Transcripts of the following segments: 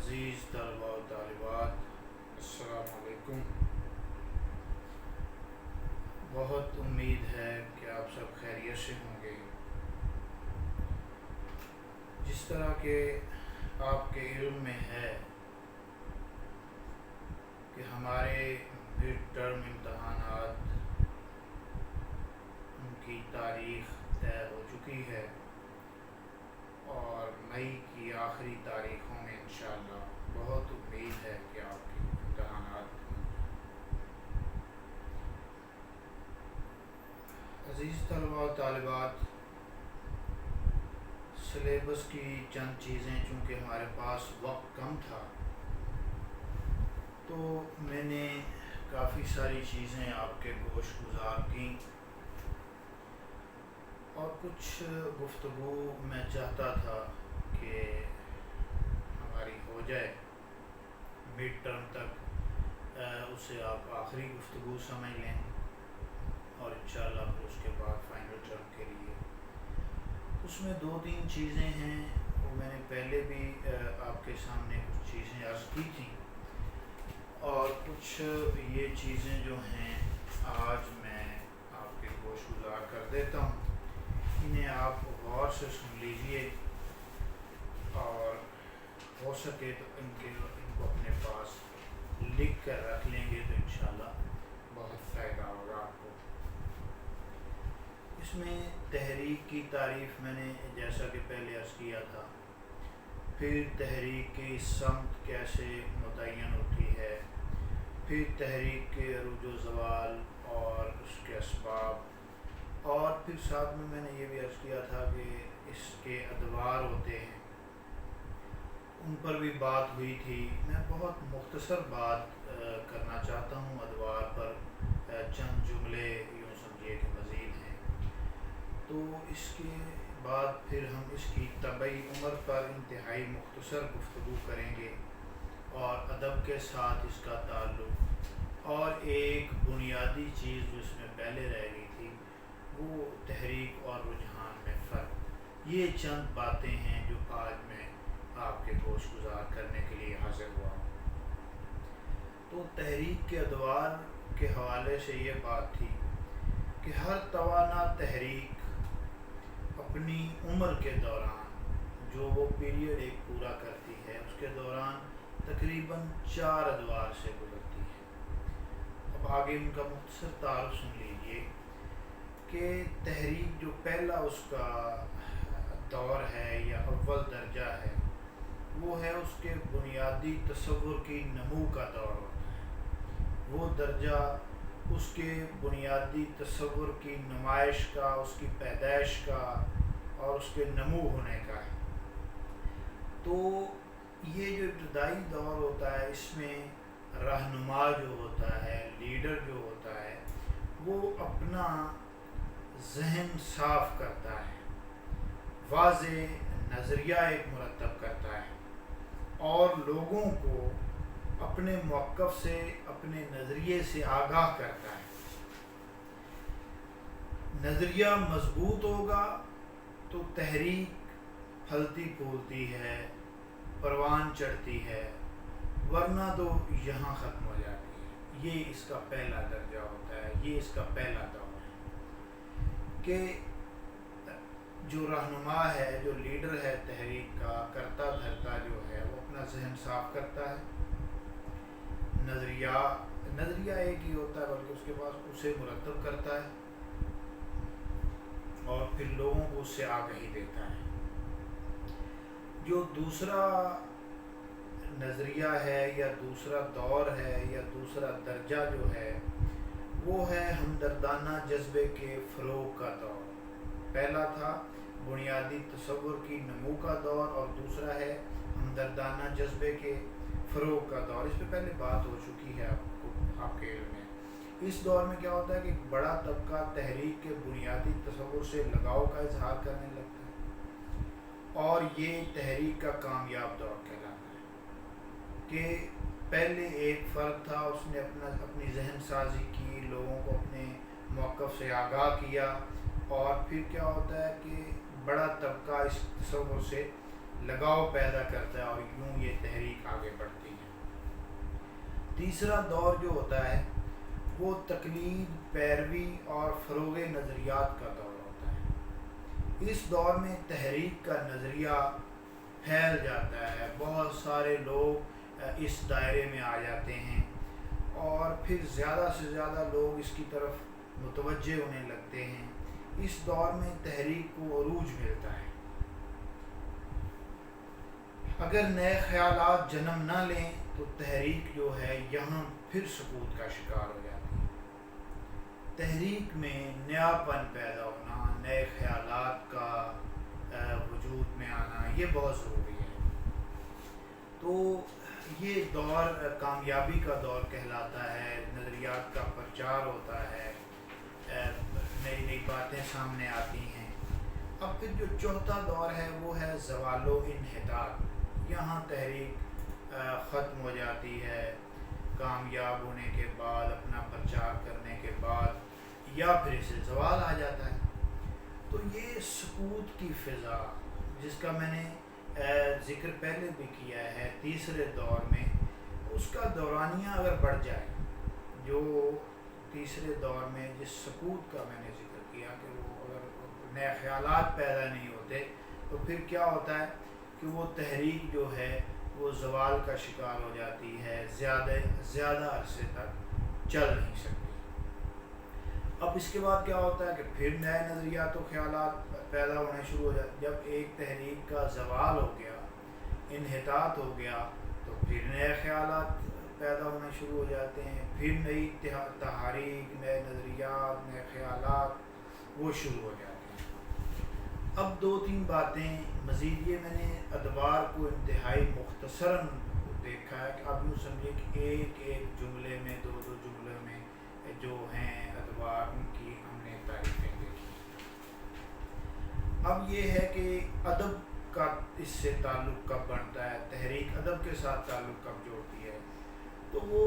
عزیز طلبہ و طالبات، السلام علیکم۔ بہت امید ہے کہ آپ سب خیریت سے ہوں گے۔ جس طرح کہ آپ کے علم میں ہے کہ ہمارے مڈ ٹرم امتحانات ان کی تاریخ طے ہو چکی ہے اور مئی کی آخری تاریخوں میں انشاءاللہ بہت امید ہے کہ آپ کے امتحانات عزیز طلبہ و طالبات، سلیبس کی چند چیزیں چونکہ ہمارے پاس وقت کم تھا تو میں نے کافی ساری چیزیں آپ کے گوش گزار کیں اور کچھ گفتگو میں چاہتا تھا کہ ہماری ہو جائے مڈ ٹرم تک، اسے آپ آخری گفتگو سمجھ لیں اور انشاءاللہ پھر اس کے بعد فائنل ٹرم کے لیے اس میں 2-3 چیزیں ہیں وہ میں نے پہلے بھی آپ کے سامنے کچھ چیزیں عرض کی تھیں اور کچھ یہ چیزیں جو ہیں آج میں آپ کے گوش گزار کر دیتا ہوں۔ انہیں آپ غور سے سن لیجئے اور ہو سکے تو ان کو اپنے پاس لکھ کر رکھ لیں گے تو انشاءاللہ بہت فائدہ ہوگا آپ کو۔ اس میں تحریک کی تعریف میں نے جیسا کہ پہلے عرض کیا تھا، پھر تحریک کی سمت کیسے متعین ہوتی ہے، پھر تحریک کے عروج و زوال اور اس کے اسباب، اور پھر ساتھ میں نے یہ بھی عرض کیا تھا کہ اس کے ادوار ہوتے ہیں، ان پر بھی بات ہوئی تھی۔ میں بہت مختصر بات کرنا چاہتا ہوں ادوار پر، چند جملے یوں سمجھیے کہ مزید ہیں۔ تو اس کے بعد پھر ہم اس کی طبعی عمر پر انتہائی مختصر گفتگو کریں گے اور ادب کے ساتھ اس کا تعلق، اور ایک بنیادی چیز جو اس میں پہلے رہ گئی تھی وہ تحریک اور رجحان میں فرق۔ یہ چند باتیں ہیں جو آج میں آپ کے گوش گزار کرنے کے لیے حاضر ہوا ہوں۔ تو تحریک کے ادوار کے حوالے سے یہ بات تھی کہ ہر توانا تحریک اپنی عمر کے دوران جو وہ پیریڈ ایک پورا کرتی ہے اس کے دوران تقریباً 4 ادوار سے گزرتی ہے۔ اب آگے ان کا مختصر تعارف سن لیجئے کہ تحریک جو پہلا اس کا دور ہے یا اول درجہ ہے وہ ہے اس کے بنیادی تصور کی نمو کا دور ہوتا ہے۔ وہ درجہ اس کے بنیادی تصور کی نمائش کا، اس کی پیدائش کا اور اس کے نمو ہونے کا ہے۔ تو یہ جو ابتدائی دور ہوتا ہے اس میں رہنما جو ہوتا ہے، لیڈر جو ہوتا ہے، وہ اپنا ذہن صاف کرتا ہے، واضح نظریہ ایک مرتب کرتا ہے اور لوگوں کو اپنے موقف سے، اپنے نظریے سے آگاہ کرتا ہے۔ نظریہ مضبوط ہوگا تو تحریک پھلتی پھولتی ہے، پروان چڑھتی ہے، ورنہ تو یہاں ختم ہو جاتی ہے۔ یہ اس کا پہلا درجہ ہوتا ہے، یہ اس کا پہلا دور ہے کہ جو رہنما ہے، جو لیڈر ہے تحریک کا، کرتا دھرتا جو ہے، وہ اپنا ذہن صاف کرتا ہے۔ نظریہ ایک ہی ہوتا ہے بلکہ اس کے پاس اسے مرتب کرتا ہے اور پھر لوگوں کو اس سے آگاہی دیتا ہے۔ جو دوسرا نظریہ ہے یا دوسرا دور ہے یا دوسرا درجہ جو ہے وہ ہے ہمدردانہ جذبے کے فروغ کا دور۔ پہلا تھا بنیادی تصور کی نمو کا دور اور دوسرا ہے ہمدردانہ جذبے کے فروغ کا دور۔ اس پہ پہلے بات ہو چکی ہے آپ کے علم میں۔ اس دور میں کیا ہوتا ہے کہ ایک بڑا طبقہ تحریک کے بنیادی تصور سے لگاؤ کا اظہار کرنے لگتا ہے اور یہ تحریک کا کامیاب دور کہلاتا ہے کہ پہلے ایک فرد تھا، اس نے اپنی ذہن سازی کی، لوگوں کو اپنے موقف سے آگاہ کیا، اور پھر کیا ہوتا ہے کہ بڑا طبقہ اس تصور سے لگاؤ پیدا کرتا ہے اور یوں یہ تحریک آگے بڑھتی ہے۔ تیسرا دور جو ہوتا ہے وہ تقلید، پیروی اور فروغ نظریات کا دور ہوتا ہے۔ اس دور میں تحریک کا نظریہ پھیل جاتا ہے، بہت سارے لوگ اس دائرے میں آ جاتے ہیں اور پھر زیادہ سے زیادہ لوگ اس کی طرف متوجہ ہونے لگتے ہیں۔ اس دور میں تحریک کو عروج ملتا ہے۔ اگر نئے خیالات جنم نہ لیں تو تحریک جو ہے یہاں پھر سقوط کا شکار ہو جاتی ہے۔ تحریک میں نیا پن پیدا ہونا، نئے خیالات کا وجود میں آنا، یہ بہت ضروری ہے۔ تو یہ دور کامیابی کا دور کہلاتا ہے، نظریات کا پرچار ہوتا ہے، نئی نئی باتیں سامنے آتی ہیں۔ اب پھر جو چوتھا دور ہے وہ ہے زوال و انحطاط۔ یہاں تحریک ختم ہو جاتی ہے، کامیاب ہونے کے بعد، اپنا پرچار کرنے کے بعد، یا پھر اسے زوال آ جاتا ہے۔ تو یہ سقوط کی فضا جس کا میں نے ذکر پہلے بھی کیا ہے، تیسرے دور میں اس کا دورانیہ اگر بڑھ جائے، جو تیسرے دور میں جس سقوط کا میں نے ذکر کیا کہ وہ اگر نئے خیالات پیدا نہیں ہوتے تو پھر کیا ہوتا ہے کہ وہ تحریک جو ہے وہ زوال کا شکار ہو جاتی ہے، زیادہ عرصے تک چل نہیں سکتی۔ اب اس کے بعد کیا ہوتا ہے کہ پھر نئے نظریات و خیالات پیدا ہونے شروع ہو جاتے۔ جب ایک تحریک کا زوال ہو گیا، انحطاط ہو گیا، تو پھر نئے خیالات پیدا ہونے شروع ہو جاتے ہیں، پھر نئی تحریک، نئے نظریات، نئے خیالات وہ شروع ہو جاتے ہیں۔ اب دو تین باتیں مزید، یہ میں نے ادوار کو انتہائی مختصراً دیکھا ہے کہ اب یوں سمجھے کہ ایک ایک جملے میں، دو دو جملے میں جو ہیں ادوار، ان کی ہم نے تعریفیں دیکھی۔ اب یہ ہے کہ ادب کا اس سے تعلق کب بنتا ہے، تحریک ادب کے ساتھ تعلق کب جوڑتی ہے، تو وہ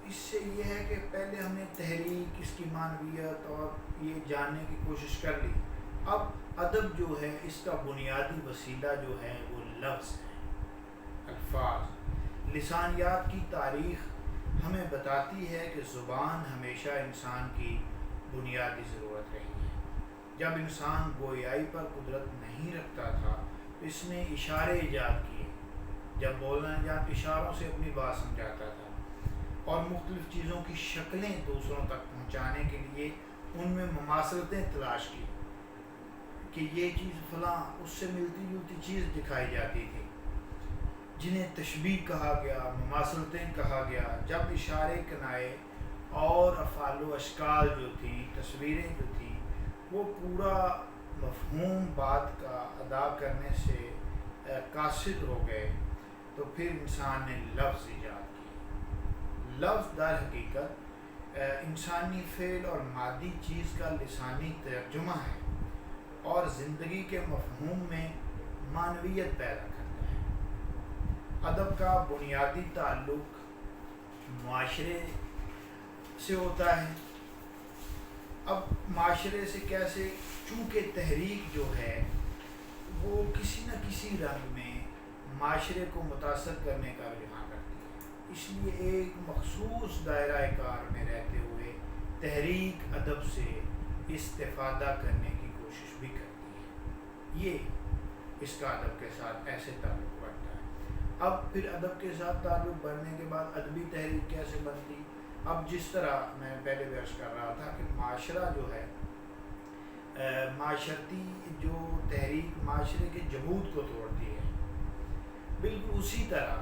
اس سے یہ ہے کہ پہلے ہم نے تحریک، اس کی معنویت اور یہ جاننے کی کوشش کر لی۔ اب ادب جو ہے اس کا بنیادی وسیلہ جو ہے وہ لفظ ہے، الفاظ۔ لسانیات کی تاریخ ہمیں بتاتی ہے کہ زبان ہمیشہ انسان کی بنیادی ضرورت رہی ہے۔ جب انسان گویائی پر قدرت نہیں رکھتا تھا تو اس نے اشارے ایجاد کیے، جب بولنا یا اشاروں سے اپنی بات سمجھاتا تھا، اور مختلف چیزوں کی شکلیں دوسروں تک پہنچانے کے لیے ان میں مماثلتیں تلاش کی کہ یہ چیز فلاں اس سے ملتی جلتی چیز دکھائی جاتی تھی، جنہیں تشبیہ کہا گیا، مماثلتیں کہا گیا۔ جب اشارے، کنائے اور افعال و اشکال جو تھی، تصویریں جو تھیں، وہ پورا مفہوم بات کا ادا کرنے سے قاصر ہو گئے، تو پھر انسان نے لفظ ایجاد کیے۔ لفظ در حقیقت انسانی فعل اور مادی چیز کا لسانی ترجمہ ہے اور زندگی کے مفہوم میں معنویت پیدا کرتا ہے۔ ادب کا بنیادی تعلق معاشرے سے ہوتا ہے۔ اب معاشرے سے کیسے؟ چونکہ تحریک جو ہے وہ کسی نہ کسی رنگ میں معاشرے کو متاثر کرنے کا رجحان رکھتی ہے، اس لیے ایک مخصوص دائرہ کار میں رہتے ہوئے تحریک ادب سے استفادہ کرنے کی کوشش بھی کرتی ہے۔ یہ اس کا ادب کے ساتھ ایسے تعلق بڑھتا ہے۔ اب پھر ادب کے ساتھ تعلق بڑھنے کے بعد ادبی تحریک کیسے بنتی؟ اب جس طرح میں پہلے درج کر رہا تھا کہ معاشرہ جو ہے، معاشرتی جو تحریک معاشرے کے جمود کو توڑتی ہے، بالکل اسی طرح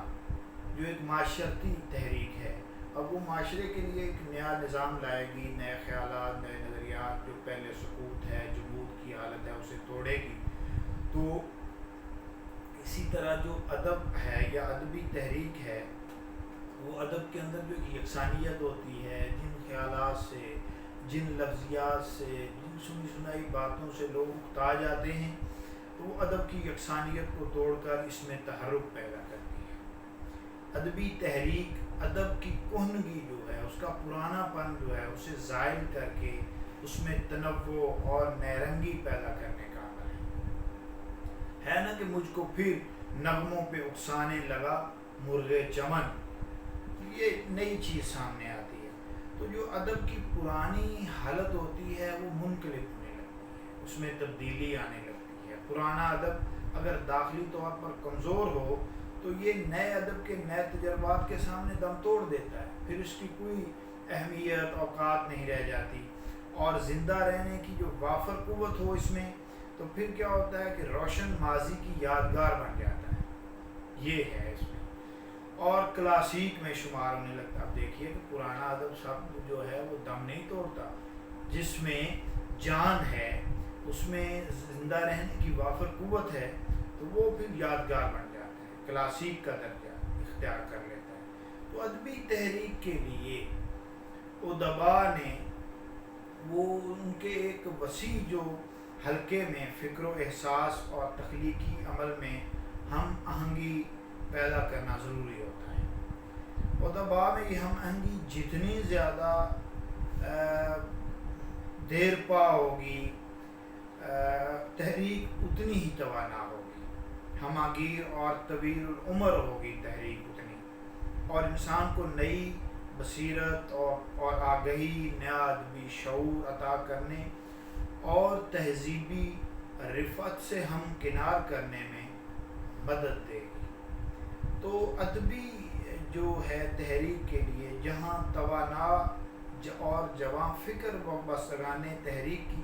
جو ایک معاشرتی تحریک ہے، اب وہ معاشرے کے لیے ایک نیا نظام لائے گی، نئے خیالات، نئے نظریات، جو پہلے سقوط ہے، جمود کی حالت ہے، اسے توڑے گی۔ تو اسی طرح جو ادب ہے یا ادبی تحریک ہے، وہ ادب کے اندر جو ایک یکسانیت ہوتی ہے، جن خیالات سے، جن لفظیات سے، جن سنی سنائی باتوں سے لوگ اکتا جاتے ہیں، تو وہ ادب کی یکسانیت کو توڑ کر اس میں تحرک پیدا کرتی ہے۔ ادبی تحریک ادب کی کہنگی جو ہے، اس کا پرانا پن جو ہے، اسے زائل کر کے اس میں تنوع اور نئے رنگی پیدا کرنے کا عمل ہے نا کہ مجھ کو پھر نغموں پہ اکسانے لگا مرغ چمن، یہ نئی چیز سامنے آتی ہے۔ تو جو ادب کی پرانی حالت ہوتی ہے وہ منقلب ہونے لگتی ہے، اس میں تبدیلی آنے لگتی ہے۔ پرانا ادب اگر داخلی طور پر کمزور ہو تو یہ نئے ادب کے نئے تجربات کے سامنے دم توڑ دیتا ہے، پھر اس کی کوئی اہمیت اوقات نہیں رہ جاتی، اور زندہ رہنے کی جو وافر قوت ہو اس میں، تو پھر کیا ہوتا ہے کہ روشن ماضی کی یادگار بن جاتا ہے، یہ ہے اس میں، اور کلاسیک میں شمار ہونے لگتا ہے۔ اب دیکھیے کہ پرانا ادب سب جو ہے وہ دم نہیں توڑتا، جس میں جان ہے، اس میں زندہ رہنے کی وافر قوت ہے، تو وہ پھر یادگار بن جاتا ہے، کلاسیک کا درجہ اختیار کر لیتا ہے۔ تو ادبی تحریک کے لیے ادبا نے وہ ان کے ایک وسیع جو حلقے میں فکر و احساس اور تخلیقی عمل میں ہم آہنگی پیدا کرنا ضروری ہوتا ہے۔ ادبا میں یہ ہم آہنگی جتنی زیادہ دیر پا ہوگی، تحریک اتنی ہی توانا ہوگی، ہماگیر اور طویل العمر ہوگی تحریک اتنی، اور انسان کو نئی بصیرت اور آگہی، نیا ادبی شعور عطا کرنے اور تہذیبی رفعت سے ہمکنار کرنے میں مدد دے گی۔ تو ادبی جو ہے تحریک کے لیے جہاں توانا اور جواں فکر و بستگان تحریک کی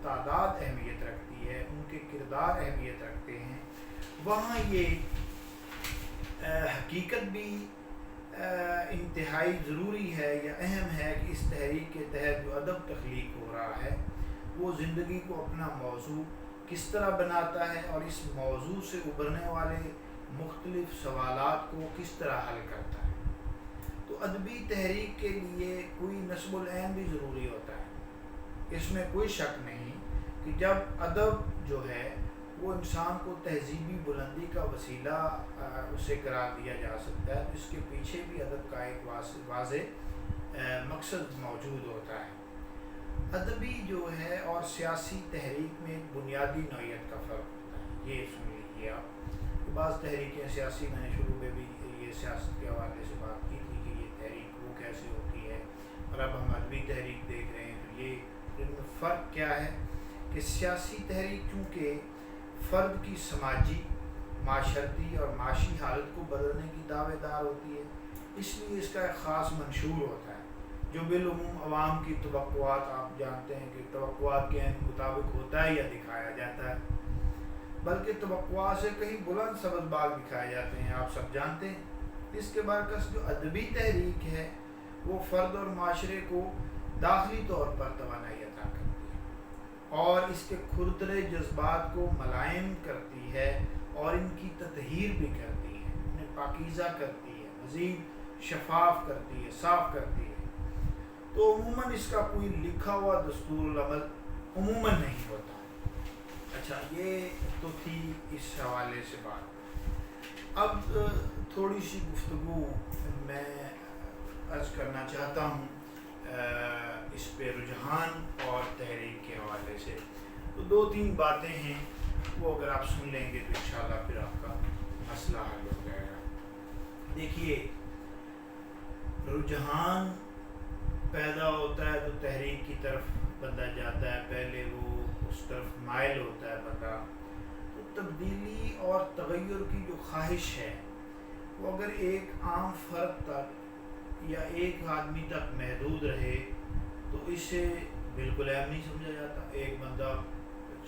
تعداد اہمیت رکھتی ہے، ان کے کردار اہمیت رکھتے ہیں، وہاں یہ حقیقت بھی انتہائی ضروری ہے یا اہم ہے کہ اس تحریک کے تحت جو ادب تخلیق ہو رہا ہے وہ زندگی کو اپنا موضوع کس طرح بناتا ہے، اور اس موضوع سے ابھرنے والے مختلف سوالات کو کس طرح حل کرتا ہے۔ تو ادبی تحریک کے لیے کوئی نصب العین بھی ضروری ہوتا ہے، اس میں کوئی شک نہیں کہ جب ادب جو ہے وہ انسان کو تہذیبی بلندی کا وسیلہ اسے قرار دیا جا سکتا ہے، تو اس کے پیچھے بھی ادب کا ایک واضح مقصد موجود ہوتا ہے۔ ادبی جو ہے اور سیاسی تحریک میں بنیادی نوعیت کا فرق ہوتا ہے، یہ سن لیجیے آپ۔ بعض تحریکیں سیاسی، میں نے شروع میں بھی یہ سیاست کے حوالے سے بات کی تھی کہ یہ تحریک وہ کیسے ہوتی ہے، اور اب ہم ادبی تحریک دیکھ رہے ہیں، تو یہ ان میں فرق کیا ہے کہ سیاسی تحریک چونکہ فرد کی سماجی، معاشرتی اور معاشی حالت کو بدلنے کی دعوے دار ہوتی ہے، اس لیے اس کا ایک خاص منشور ہوتا ہے جو بالعموم عوام کی توقعات، آپ جانتے ہیں کہ توقعات کے مطابق ہوتا ہے یا دکھایا جاتا ہے، بلکہ توقعات سے کہیں بلند سبز باغ دکھائے جاتے ہیں، آپ سب جانتے ہیں۔ اس کے برعکس جو ادبی تحریک ہے وہ فرد اور معاشرے کو داخلی طور پر توانائی عطا کرتی ہے، اور اس کے کھردرے جذبات کو ملائم کرتی ہے، اور ان کی تطہیر بھی کرتی ہے، انہیں پاکیزہ کرتی ہے، مزید شفاف کرتی ہے، صاف کرتی ہے۔ تو عموماً اس کا کوئی لکھا ہوا دستور العمل عموماً نہیں ہوتا۔ اچھا، یہ تو تھی اس حوالے سے بات۔ اب تھوڑی سی گفتگو میں عرض کرنا چاہتا ہوں اس پہ رجحان اور تحریک کے حوالے سے۔ تو دو تین باتیں ہیں، وہ اگر آپ سن لیں گے تو انشاءاللہ پھر آپ کا مسئلہ حل ہو جائے گا۔ دیکھیے، رجحان پیدا ہوتا ہے تو تحریک کی طرف بندہ جاتا ہے، پہلے وہ اس طرف مائل ہوتا ہے بندہ۔ تو تبدیلی اور تغیر کی جو خواہش ہے وہ اگر ایک عام فرد تک یا ایک آدمی تک محدود رہے تو اسے بالکل اہم نہیں سمجھا جاتا۔ ایک بندہ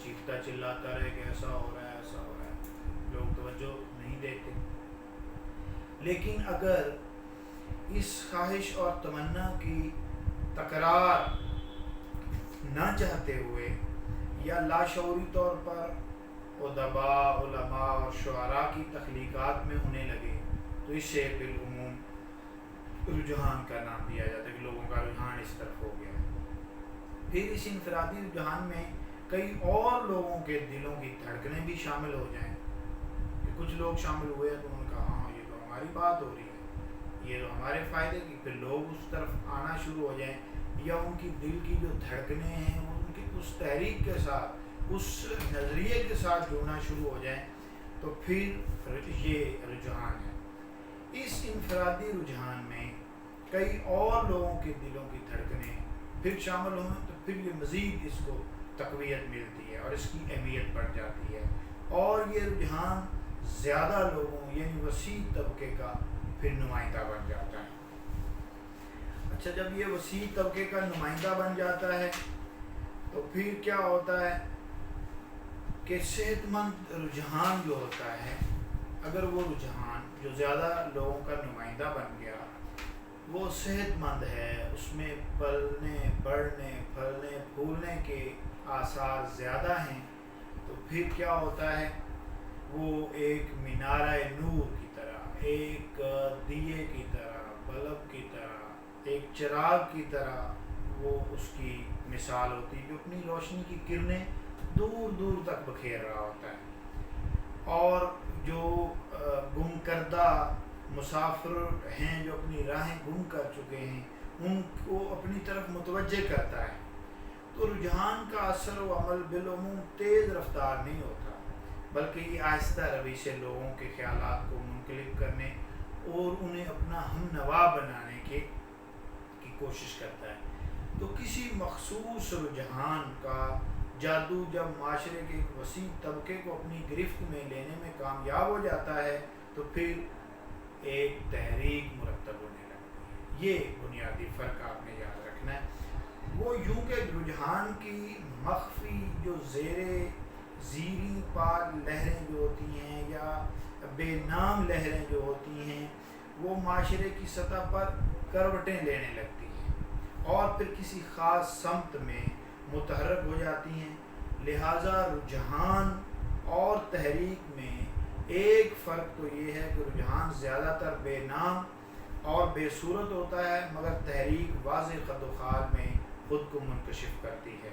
چیختا چلاتا رہے کہ ایسا ہو رہا ہے، ایسا ہو رہا ہے، لوگ توجہ نہیں دیتے۔ لیکن اگر اس خواہش اور تمنا کی تکرار نہ چاہتے ہوئے یا لاشعوری طور پر ادباء، علماء اور شعراء کی تخلیقات میں ہونے لگے تو اسے بالعموم رجحان کا نام دیا جاتا ہے کہ لوگوں کا رجحان اس طرف ہو گیا۔ پھر اس انفرادی رجحان میں کئی اور لوگوں کے دلوں کی دھڑکنیں بھی شامل ہو جائیں، کہ کچھ لوگ شامل ہوئے تو انہوں نے کہا ہاں یہ تو ہماری بات ہو رہی ہے، یہ تو ہمارے فائدے کی، پھر لوگ اس طرف آنا شروع ہو جائیں، یا ان کی دل کی جو دھڑکنیں ہیں وہ ان کی اس تحریک کے ساتھ، اس نظریے کے ساتھ جڑنا شروع ہو جائیں، تو پھر یہ رجحان ہے۔ اس انفرادی رجحان میں کئی اور لوگوں کے دلوں کی دھڑکنیں پھر شامل ہوں تو پھر یہ مزید اس کو تقویت ملتی ہے اور اس کی اہمیت بڑھ جاتی ہے، اور یہ رجحان زیادہ لوگوں یعنی وسیع طبقے کا پھر نمائندہ بن جاتا ہے۔ اچھا، جب یہ وسیع طبقے کا نمائندہ بن جاتا ہے تو پھر کیا ہوتا ہے کہ صحت مند رجحان جو ہوتا ہے، اگر وہ رجحان جو زیادہ لوگوں کا نمائندہ بن گیا وہ صحت مند ہے، اس میں پلنے بڑھنے پھلنے پھولنے کے آثار زیادہ ہیں، تو پھر کیا ہوتا ہے وہ ایک مینارہ نور کی طرح، ایک دیے کی طرح، بلب کی طرح، ایک چراغ کی طرح وہ اس کی مثال ہوتی ہے جو اپنی روشنی کی کرنیں دور دور تک بکھیر رہا ہوتا ہے، اور جو گم کردہ مسافر ہیں جو اپنی راہیں گم کر چکے ہیں ان کو اپنی طرف متوجہ کرتا ہے۔ تو رجحان کا اثر و عمل بالعموم تیز رفتار نہیں ہوتا، بلکہ یہ آہستہ روی سے لوگوں کے خیالات کو منقلب کرنے اور انہیں اپنا ہم نوا بنانے کی کوشش کرتا ہے۔ تو کسی مخصوص رجحان کا جادو جب معاشرے کے ایک وسیع طبقے کو اپنی گرفت میں لینے میں کامیاب ہو جاتا ہے تو پھر ایک تحریک مرتب ہونے لگتی ہے۔ یہ بنیادی فرق آپ نے یاد رکھنا ہے۔ وہ یوں کہ رجحان کی مخفی جو زیریں پار لہریں جو ہوتی ہیں یا بے نام لہریں جو ہوتی ہیں وہ معاشرے کی سطح پر کروٹیں لینے لگتی ہیں اور پھر کسی خاص سمت میں متحرک ہو جاتی ہیں۔ لہٰذا رجحان اور تحریک میں ایک فرق تو یہ ہے کہ رجحان زیادہ تر بے نام اور بے صورت ہوتا ہے، مگر تحریک واضح خد و خال میں خود کو منکشف کرتی ہے۔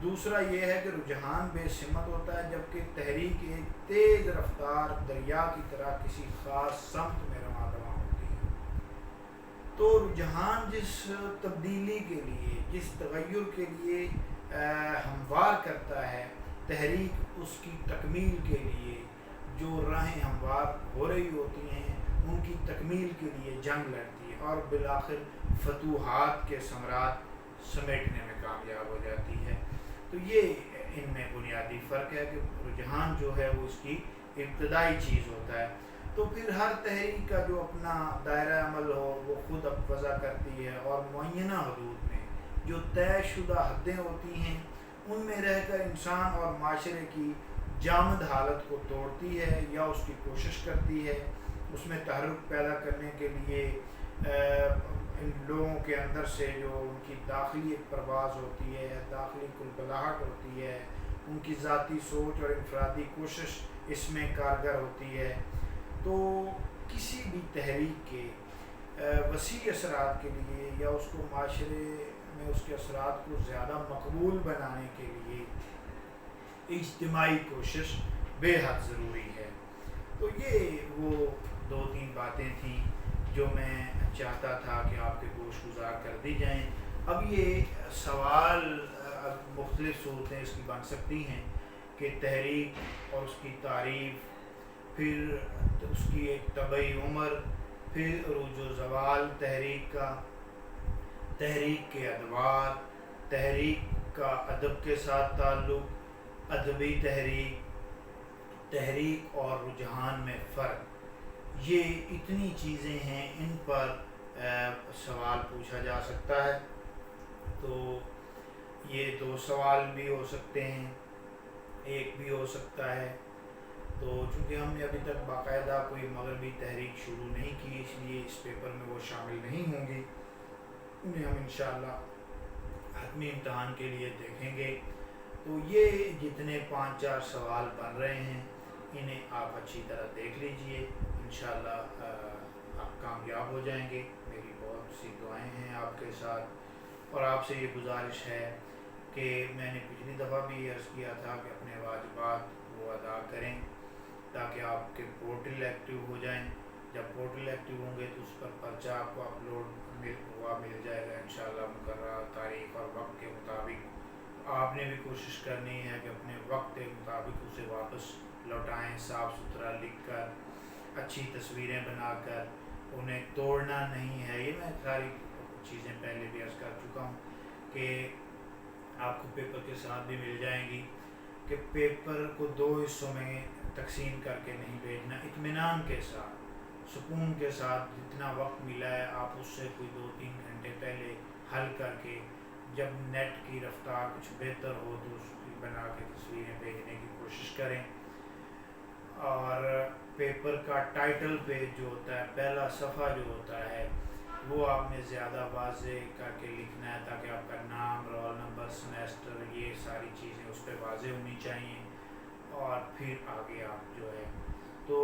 دوسرا یہ ہے کہ رجحان بے سمت ہوتا ہے جبکہ تحریک ایک تیز رفتار دریا کی طرح کسی خاص سمت میں رواں ہوتی ہے۔ تو رجحان جس تبدیلی کے لیے، جس تغیر کے لیے ہموار کرتا ہے، تحریک اس کی تکمیل کے لیے جو راہیں ہموار ہو رہی ہوتی ہیں ان کی تکمیل کے لیے جنگ لڑتی ہے اور بالآخر فتوحات کے ثمرات سمیٹنے میں کامیاب ہو جاتی ہے۔ تو یہ ان میں بنیادی فرق ہے کہ رجحان جو ہے وہ اس کی ابتدائی چیز ہوتا ہے، تو پھر ہر تحریک کا جو اپنا دائرہ عمل ہو وہ خود اب وضع کرتی ہے اور معینہ حدود میں جو طے شدہ حدیں ہوتی ہیں ان میں رہ کر انسان اور معاشرے کی جامد حالت کو توڑتی ہے یا اس کی کوشش کرتی ہے، اس میں تحرک پیدا کرنے کے لیے ان لوگوں کے اندر سے جو ان کی داخلی ایک پرواز ہوتی ہے، داخلی کلبلاہٹ ہوتی ہے، ان کی ذاتی سوچ اور انفرادی کوشش اس میں کارگر ہوتی ہے۔ تو کسی بھی تحریک کے وسیع اثرات کے لیے یا اس کو معاشرے میں اس کے اثرات کو زیادہ مقبول بنانے کے لیے اجتماعی کوشش بے حد ضروری ہے۔ تو یہ وہ دو تین باتیں تھیں جو میں چاہتا تھا کہ آپ کے گوش گزار کر دی جائیں۔ اب یہ سوال مختلف صورتیں اس کی بن سکتی ہیں کہ تحریک اور اس کی تعریف، پھر اس کی ایک طبعی عمر، پھر عروج و زوال تحریک کا، تحریک کے ادوار، تحریک کا ادب کے ساتھ تعلق، ادبی تحریک، تحریک اور رجحان میں فرق، یہ اتنی چیزیں ہیں ان پر سوال پوچھا جا سکتا ہے۔ تو یہ دو سوال بھی ہو سکتے ہیں، ایک بھی ہو سکتا ہے۔ تو چونکہ ہم نے ابھی تک باقاعدہ کوئی مغربی تحریک شروع نہیں کی اس لیے اس پیپر میں وہ شامل نہیں ہوں گی، انہیں ہم انشاءاللہ حتمی امتحان کے لیے دیکھیں گے۔ تو یہ جتنے 5-4 سوال بن رہے ہیں انہیں آپ اچھی طرح دیکھ لیجئے، انشاءاللہ آپ کامیاب ہو جائیں گے۔ میری بہت سی دعائیں ہیں آپ کے ساتھ، اور آپ سے یہ گزارش ہے کہ میں نے پچھلی دفعہ بھی عرض کیا تھا کہ اپنے واجبات وہ ادا کریں تاکہ آپ کے پورٹل ایکٹیو ہو جائیں۔ جب پورٹل ایکٹیو ہوں گے تو اس پر پرچہ آپ کو اپلوڈ مل جائے گا انشاءاللہ، مقررہ تاریخ اور وقت کے مطابق آپ آپ نے بھی کوشش کرنی ہے کہ اپنے وقت کے مطابق اسے واپس لوٹائیں، صاف ستھرا لکھ کر، اچھی تصویریں بنا کر، انہیں توڑنا نہیں ہے۔ یہ میں ساری چیزیں پہلے بھی عرض کر چکا ہوں کہ آپ کو پیپر کے ساتھ بھی مل جائیں گی کہ پیپر کو 2 حصوں میں تقسیم کر کے نہیں بھیجنا، اطمینان کے ساتھ، سکون کے ساتھ، جتنا وقت ملا ہے آپ اس سے کوئی 2-3 گھنٹے پہلے حل کر کے، جب نیٹ کی رفتار کچھ بہتر ہو تو اس کی بنا کے تصویریں بھیجنے کی کوشش کریں۔ اور پیپر کا ٹائٹل پیج جو ہوتا ہے، پہلا صفحہ جو ہوتا ہے، وہ آپ نے زیادہ واضح کر کے لکھنا ہے تاکہ آپ کا نام، رول نمبر، سمیسٹر، یہ ساری چیزیں اس پہ واضح ہونی چاہیے۔ اور پھر آگے آپ جو ہے تو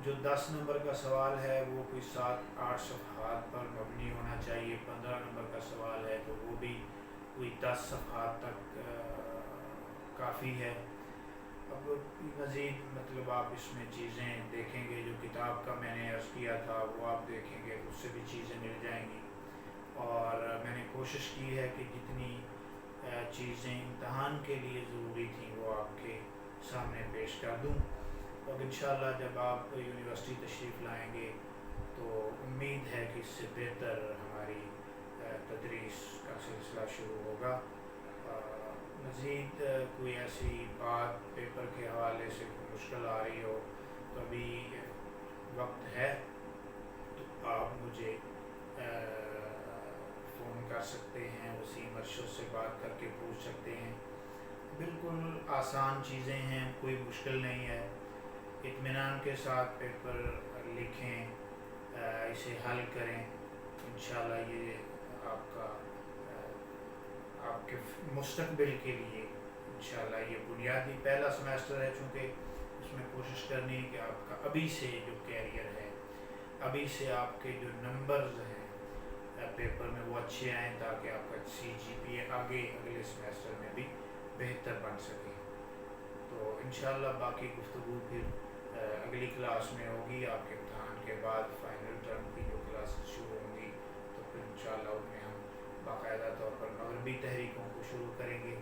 جو 10 نمبر کا سوال ہے وہ کوئی 7-8 صفحات پر مبنی ہونا چاہیے، 15 نمبر کا سوال ہے تو وہ بھی کوئی 10 صفحات تک کافی ہے۔ اب مزید مطلب آپ اس میں چیزیں دیکھیں گے، جو کتاب کا میں نے عرض کیا تھا وہ آپ دیکھیں گے، اس سے بھی چیزیں مل جائیں گی۔ اور میں نے کوشش کی ہے کہ جتنی چیزیں امتحان کے لیے ضروری تھیں وہ آپ کے سامنے پیش کر دوں۔ اور انشاءاللہ جب آپ یونیورسٹی تشریف لائیں گے تو امید ہے کہ اس سے بہتر ہماری تدریس کا سلسلہ شروع ہوگا۔ مزید کوئی ایسی بات پیپر کے حوالے سے کوئی مشکل آ رہی ہو تو ابھی وقت ہے، تو آپ مجھے فون کر سکتے ہیں، وسیم ارشد سے بات کر کے پوچھ سکتے ہیں۔ بالکل آسان چیزیں ہیں، کوئی مشکل نہیں ہے۔ اطمینان کے ساتھ پیپر لکھیں، اسے حل کریں، انشاءاللہ یہ آپ کا آپ کے مستقبل کے لیے انشاءاللہ یہ بنیادی پہلا سمیسٹر ہے، چونکہ اس میں کوشش کرنی ہے کہ آپ کا ابھی سے جو کیریئر ہے، ابھی سے آپ کے جو نمبرز ہیں پیپر میں وہ اچھے آئیں تاکہ آپ کا CGPA آگے اگلے سمیسٹر میں بھی بہتر بن سکے۔ تو انشاءاللہ باقی گفتگو پھر اگلی کلاس میں ہوگی، آپ کے امتحان کے بعد فائنل ٹرم کی جو کلاسز شروع ہوں گی تو پھر انشاءاللہ ان میں ہم باقاعدہ طور پر مغربی تحریکوں کو شروع کریں گے۔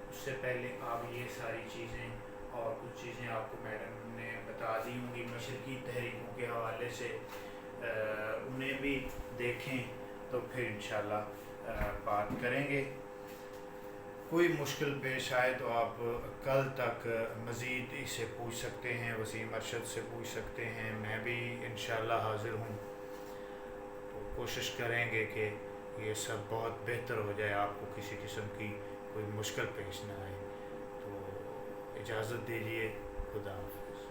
اس سے پہلے آپ یہ ساری چیزیں اور کچھ چیزیں آپ کو میڈم نے بتا دی ہوں گی مشرقی تحریکوں کے حوالے سے، انہیں بھی دیکھیں تو پھر انشاءاللہ بات کریں گے۔ کوئی مشکل پیش آئے تو آپ کل تک مزید اس سے پوچھ سکتے ہیں، وسیم ارشد سے پوچھ سکتے ہیں، میں بھی انشاءاللہ حاضر ہوں۔ تو کوشش کریں گے کہ یہ سب بہت بہتر ہو جائے، آپ کو کسی قسم کی کوئی مشکل پیش نہ آئے۔ تو اجازت دیجیے، خدا حافظ۔